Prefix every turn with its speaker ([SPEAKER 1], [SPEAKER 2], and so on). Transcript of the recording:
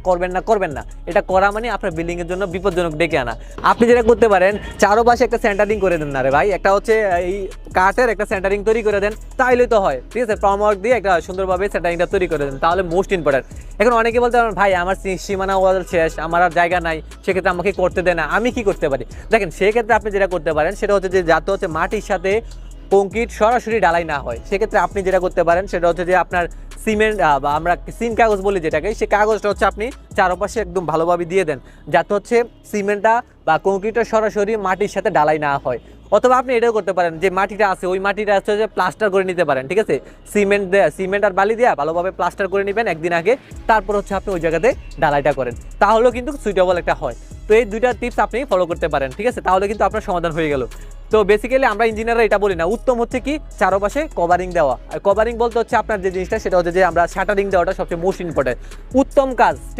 [SPEAKER 1] করবেন না। এটা করা মানে আপনার বিল্ডিং এর জন্য বিপজ্জনক ডেকে আনা। আপনি যেটা করতে পারেন, চারপাশে একটা সেন্টারিং করে দেন না রে ভাই, একটা হচ্ছে এই কাঠের একটা সেন্টারিং তৈরি করে দেন, তাইলে তো হয়। ঠিক আছে, ফর্মওয়ার্ক দিয়ে একটা সুন্দরভাবে সেন্টারিংটা তৈরি করে দেন, তাহলে মোস্ট ইম্পর্টেন্ট। এখন অনেকে বলতে পারেন ভাই আমার সীমানা ওয়াল শেষ, আমার আর জায়গা নাই, সেক্ষেত্রে আমাকে করতে দেয় না, আমি কি করতে পারি? দেখেন সেক্ষেত্রে আপনি যেটা করতে পারেন সেটা হচ্ছে যে যাতে হচ্ছে মাটির সাথে কংক্রিট সরাসরি ঢালাই না হয়, সেক্ষেত্রে আপনি যেটা করতে পারেন সেটা হচ্ছে যে আপনার সিমেন্ট বা আমরা সিন কাগজ বলি যেটাকে, সেই কাগজটা হচ্ছে আপনি চারপাশে একদম ভালোভাবে দিয়ে দেন, যাতে হচ্ছে সিমেন্টটা বা কংক্রিটটা সরাসরি মাটির সাথে ঢালাই না হয়। অথবা আপনি এটাও করতে পারেন, যে মাটিটা আছে ওই মাটিটা হচ্ছে যে প্লাস্টার করে নিতে পারেন। ঠিক আছে, সিমেন্ট আর বালি দিয়ে ভালোভাবে প্লাস্টার করে নেবেন একদিন আগে, তারপর হচ্ছে আপনি ওই জায়গাতে ঢালাইটা করেন, তাহলেও কিন্তু সুইটেবল একটা হয়। তো এই দুইটা টিপস আপনি ফলো করতে পারেন। ঠিক আছে, তাহলে কিন্তু আপনার সমাধান হয়ে গেল। তো বেসিক্যালি আমরা ইঞ্জিনিয়াররা এটা বলি না, উত্তম হচ্ছে কি চারপাশে কভারিং দেওয়া। আর কভারিং বলতে হচ্ছে আপনার যে জিনিসটা সেটা হচ্ছে যে আমরা শাটারিং দেওয়াটা সবচেয়ে মোস্ট ইম্পর্টেন্ট উত্তম কাজ। ঠিক আছে।